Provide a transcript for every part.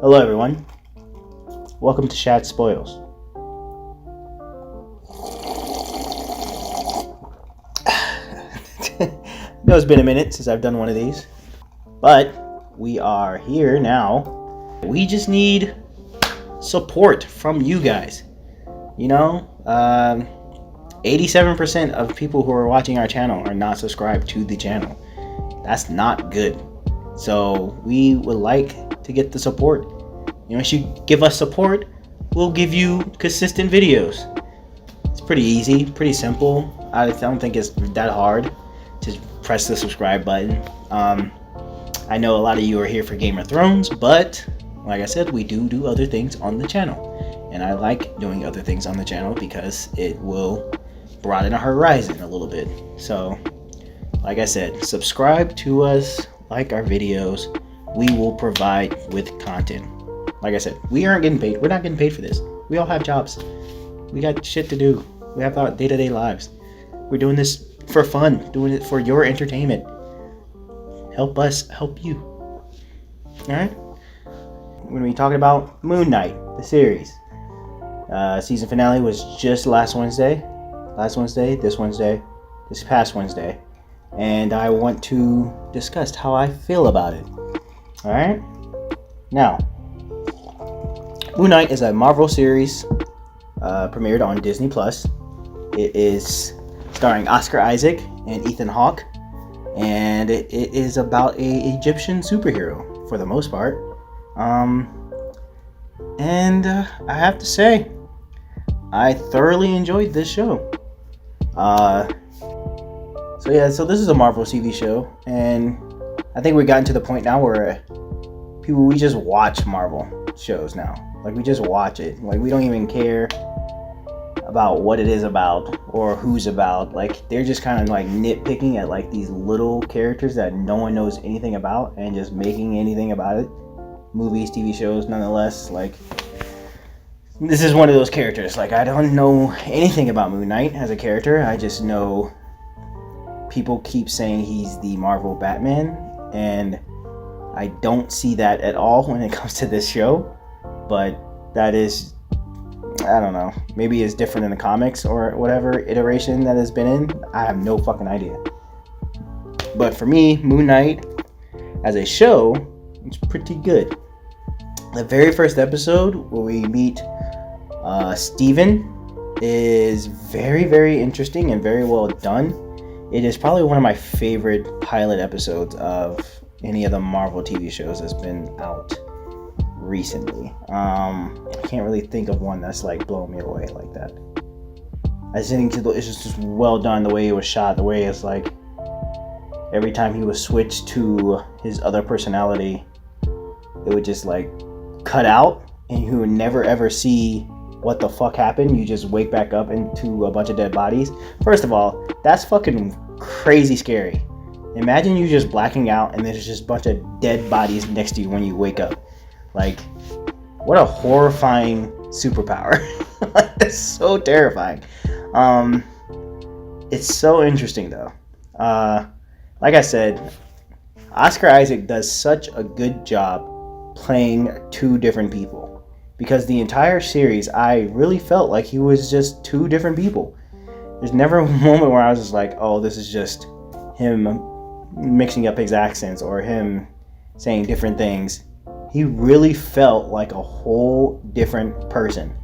Hello everyone, welcome to Shad Spoils. I know it's been a minute since I've done one of these, but we are here now. We just need support from you guys. 87% of people who are watching our channel are not subscribed to the channel. That's not good. So we would like to get the support. If you give us support, we'll give you consistent videos. It's pretty easy, pretty simple. I don't think it's that hard to press the subscribe button. I know a lot of you are here for Game of Thrones, but like I said, we do other things on the channel. And I like doing other things on the channel because it will broaden our horizon a little bit. So, like I said, subscribe to us, like our videos. We will provide with content. Like I said, we aren't getting paid. We're not getting paid for this. We all have jobs. We got shit to do. We have our day-to-day lives. We're doing this for fun, doing it for your entertainment. Help us help you. Alright? We're going to be talking about Moon Knight, the series. Season finale was just last Wednesday, this past Wednesday. And I want to discuss how I feel about it. Alright? Now, Moon Knight is a Marvel series premiered on Disney+. It is starring Oscar Isaac and Ethan Hawke. And it is about an Egyptian superhero, for the most part. And I have to say, I thoroughly enjoyed this show. So this is a Marvel TV show, and I think we've gotten to the point now where we just watch Marvel shows now. Like, we just watch it. Like, we don't even care about what it is about or who's about. Like, they're just kind of like nitpicking at like these little characters that no one knows anything about and just making anything about it. Movies, TV shows, nonetheless. Like, this is one of those characters. Like, I don't know anything about Moon Knight as a character. I just know people keep saying he's the Marvel Batman, and I don't see that at all when it comes to this show. But that is, I don't know, maybe it's different in the comics or whatever iteration that has been in. I have no fucking idea. But for me, Moon Knight as a show, it's pretty good. The very first episode where we meet Steven is very, very interesting and very well done. It is probably one of my favorite pilot episodes of any of the Marvel TV shows that's been out recently. I can't really think of one that's like blowing me away like that. I just think it's just well done, the way it was shot, the way it's like every time he was switched to his other personality, it would just like cut out and you would never ever see what the fuck happened. You just wake back up into a bunch of dead bodies. First of all, that's fucking crazy scary. Imagine you just blacking out and there's just a bunch of dead bodies next to you when you wake up. Like, what a horrifying superpower. That's so terrifying. It's so interesting though. Like I said, Oscar Isaac does such a good job playing two different people, because the entire series I really felt like he was just two different people. There's never a moment where I was just like, oh, this is just him mixing up his accents or him saying different things. He really felt like a whole different person.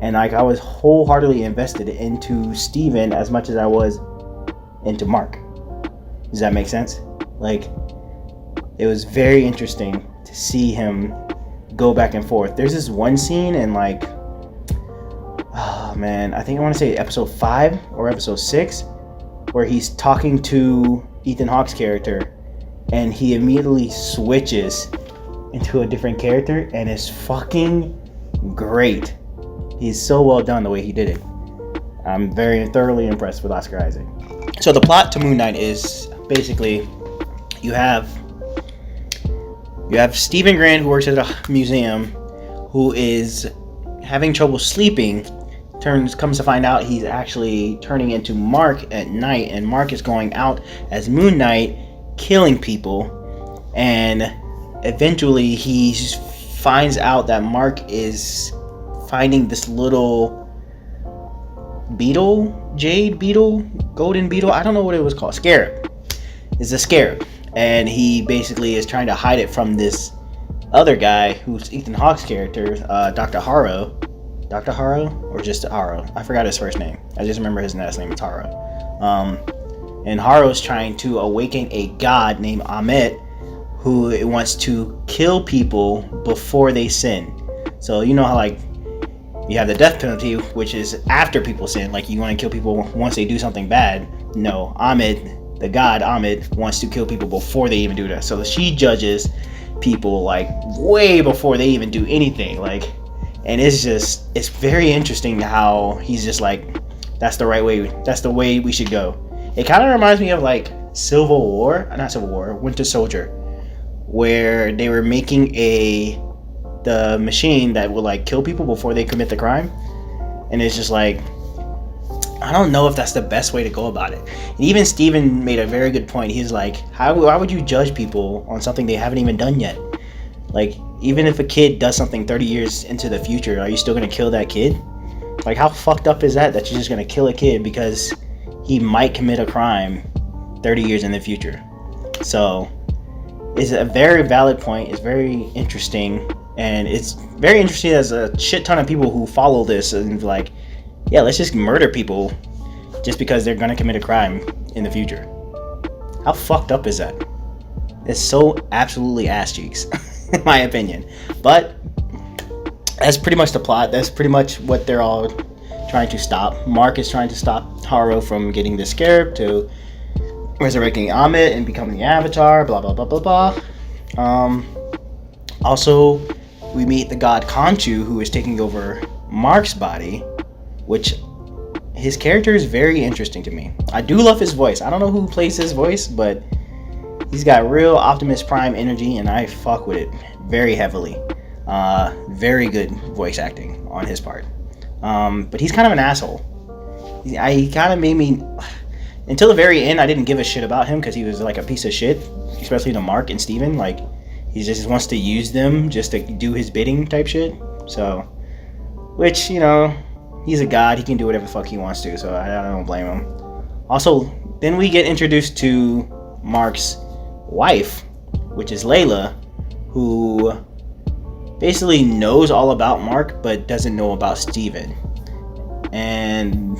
And like, I was wholeheartedly invested into Steven as much as I was into Mark. Does that make sense? Like, it was very interesting to see him go back and forth. There's this one scene in like, oh man, I think I want to say episode 5 or episode 6, where he's talking to Ethan Hawke's character and he immediately switches into a different character, and it's fucking great. He's so well done the way he did it. I'm very thoroughly impressed with Oscar Isaac. So the plot to Moon Knight is basically you have Stephen Grant, who works at a museum, who is having trouble sleeping. Comes to find out he's actually turning into Mark at night, and Mark is going out as Moon Knight, killing people, and eventually he finds out that Mark is finding this little beetle, jade beetle, golden beetle, I don't know what it was called, scarab. It's a scarab, and he basically is trying to hide it from this other guy who's Ethan Hawke's character, Dr. Harrow, or just Harrow. I forgot his first name. I just remember his last name is Harrow. And Harrow's trying to awaken a god named Ahmet, who wants to kill people before they sin. So you know how like you have the death penalty, which is after people sin. Like you want to kill people once they do something bad. No, Ahmet, the god Ahmet, wants to kill people before they even do that. So she judges people like way before they even do anything. Like, and it's very interesting how he's just like, that's the right way. That's the way we should go. It kind of reminds me of like Winter Soldier, where they were making the machine that will like kill people before they commit the crime, and it's just like, I don't know if that's the best way to go about it. And even Steven made a very good point. He's like, why would you judge people on something they haven't even done yet? Like, even if a kid does something 30 years into the future, are you still gonna kill that kid? Like, how fucked up is that you're just gonna kill a kid because he might commit a crime 30 years in the future? So it's a very valid point. It's very interesting, and it's very interesting as a shit ton of people who follow this and like, yeah, let's just murder people just because they're gonna commit a crime in the future. How fucked up is that? It's so absolutely ass cheeks, in my opinion. But that's pretty much the plot. That's pretty much what they're all trying to stop. Mark is trying to stop Harrow from getting the scarab to resurrecting Ahmet and becoming the Avatar, blah blah blah blah blah. Also, we meet the god Khonshu, who is taking over Mark's body, which his character is very interesting to me. I do love his voice. I don't know who plays his voice, but he's got real Optimus Prime energy, and I fuck with it very heavily. Very good voice acting on his part. But he's kind of an asshole. He kind of made me... Until the very end, I didn't give a shit about him because he was like a piece of shit, especially to Mark and Steven. Like, he just wants to use them just to do his bidding type shit. So, which, you know, he's a god. He can do whatever the fuck he wants to, so I don't blame him. Also, then we get introduced to Mark's wife, which is Layla, who basically knows all about Mark but doesn't know about Steven. And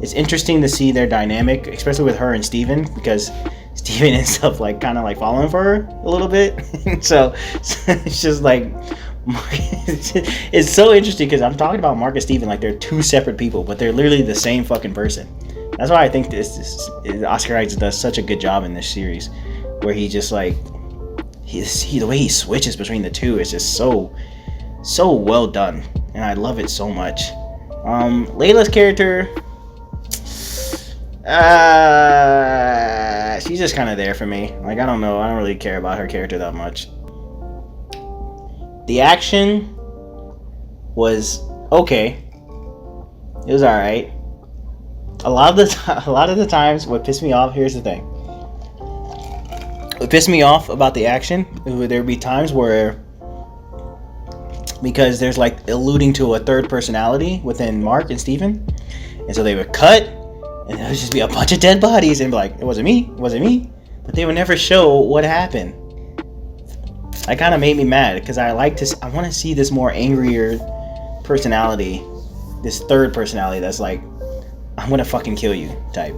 it's interesting to see their dynamic, especially with her and Steven, because Steven ends up like kind of like falling for her a little bit. so it's just like, it's so interesting because I'm talking about Mark and Steven like they're two separate people, but they're literally the same fucking person. That's why I think Oscar Isaac does such a good job in this series, where he just like the way he switches between the two is just so well done, and I love it so much. Layla's character, she's just kind of there for me. Like, I don't know, I don't really care about her character that much. The action was okay. It was alright. A lot of the times, what pissed me off, here's the thing. What pissed me off about the action, there'd be times where, because there's like alluding to a third personality within Mark and Steven, and so they would cut, and there would just be a bunch of dead bodies, and be like, it wasn't me, but they would never show what happened. That kind of made me mad, because I want to see this more angrier personality, this third personality that's like, I'm gonna fucking kill you type.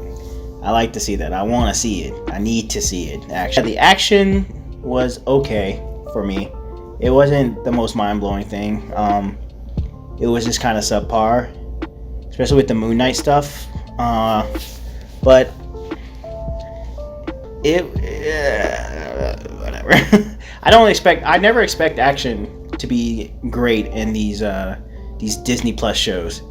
I like to see that. I want to see it. I need to see it. Actually, the action was okay for me. It wasn't the most mind-blowing thing. It was just kind of subpar, especially with the Moon Knight stuff. But whatever. I never expect action to be great in these Disney Plus shows.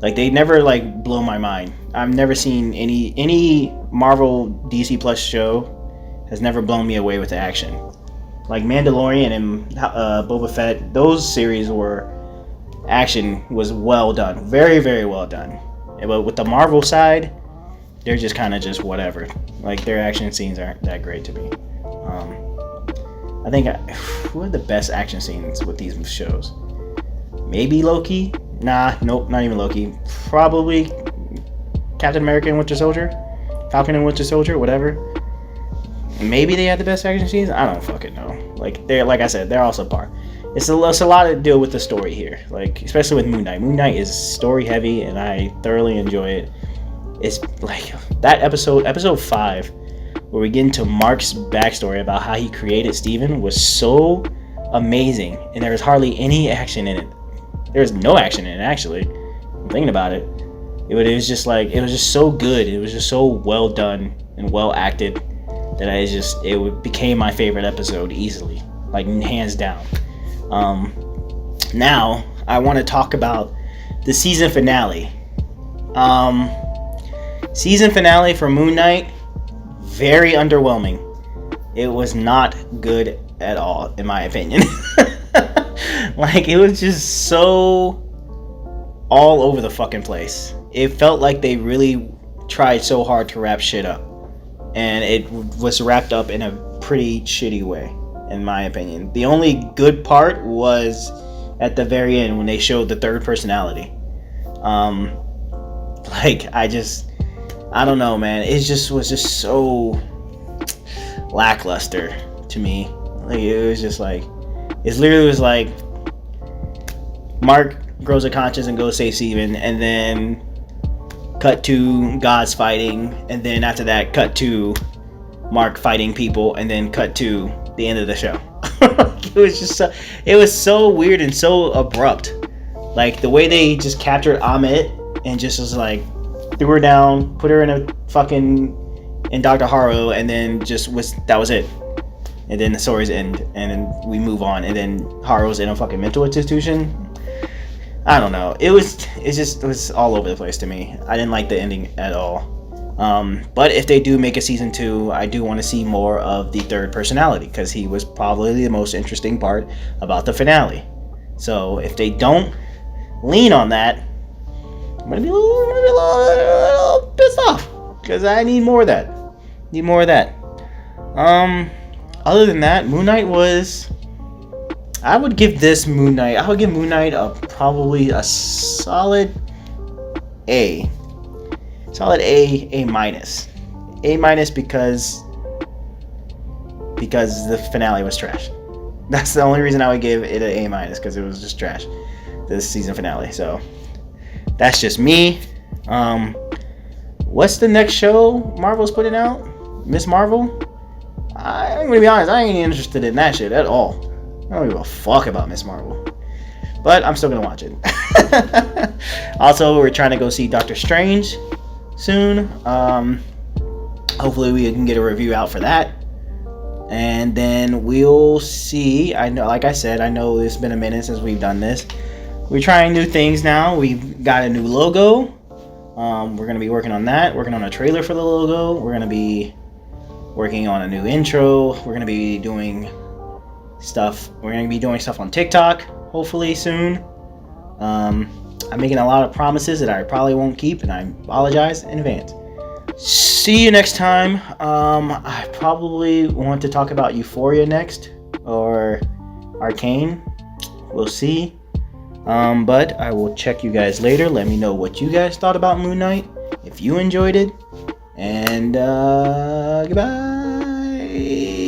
Like, they never like blow my mind. I've never seen any Marvel DC Plus show has never blown me away with the action. Like Mandalorian and Boba Fett, those series action was well done, very very well done. But with the Marvel side, they're just kind of just whatever. Like, their action scenes aren't that great to me. I think who had the best action scenes with these shows? Maybe Loki? Nah, nope, not even Loki. Probably Captain America and Winter Soldier, Falcon and Winter Soldier, whatever. Maybe they had the best action scenes. I don't fucking know. Like I said, they're all subpar. It's a lot to deal with the story here. Like especially with Moon Knight. Moon Knight is story heavy, and I thoroughly enjoy it. It's like that episode 5, where we get into Mark's backstory about how he created Steven was so amazing, and there was hardly any action in it. There was no action in it, actually. I'm thinking about it. It was just so good. It was just so well done and well acted that it became my favorite episode easily, like hands down. Now I want to talk about the season finale. Season finale for Moon Knight, very underwhelming. It was not good at all, in my opinion. Like, it was just so all over the fucking place. It felt like they really tried so hard to wrap shit up, and it was wrapped up in a pretty shitty way, in my opinion. The only good part was at the very end when they showed the third personality. I don't know, man. It was just so lackluster to me. Like, it literally was like Mark grows a conscience and goes save Steven, and then cut to gods fighting, and then after that cut to Mark fighting people, and then cut to the end of the show. It was so weird and so abrupt. Like the way they just captured Amit and just was like threw her down, put her in Dr. Harrow, and then that was it. And then the stories end, and then we move on, and then Harrow's in a fucking mental institution. I don't know. It was all over the place to me. I didn't like the ending at all. But if they do make a season 2, I do want to see more of the third personality, because he was probably the most interesting part about the finale. So if they don't lean on that, I'm gonna be a little pissed off, because I need more of that. Other than that, Moon Knight I would give Moon Knight probably a solid A. Solid A minus. A minus because the finale was trash. That's the only reason I would give it an A minus, because it was just trash, this season finale. So that's just me. What's the next show Marvel's putting out? Miss Marvel? I'm gonna be honest, I ain't interested in that shit at all. I don't give a fuck about Miss Marvel, but I'm still gonna watch it. Also, we're trying to go see Doctor Strange soon. Hopefully we can get a review out for that, and then we'll see. I know, like I said, I know it's been a minute since we've done this. We're trying new things now. We've got a new logo. We're gonna be working on that, working on a trailer for the logo. We're gonna be working on a new intro. We're gonna be doing stuff on TikTok hopefully soon. I'm making a lot of promises that I probably won't keep, and I apologize in advance. See you next time. I probably want to talk about Euphoria next, or Arcane. We'll see. But I will check you guys later. Let me know what you guys thought about Moon Knight, if you enjoyed it, and goodbye.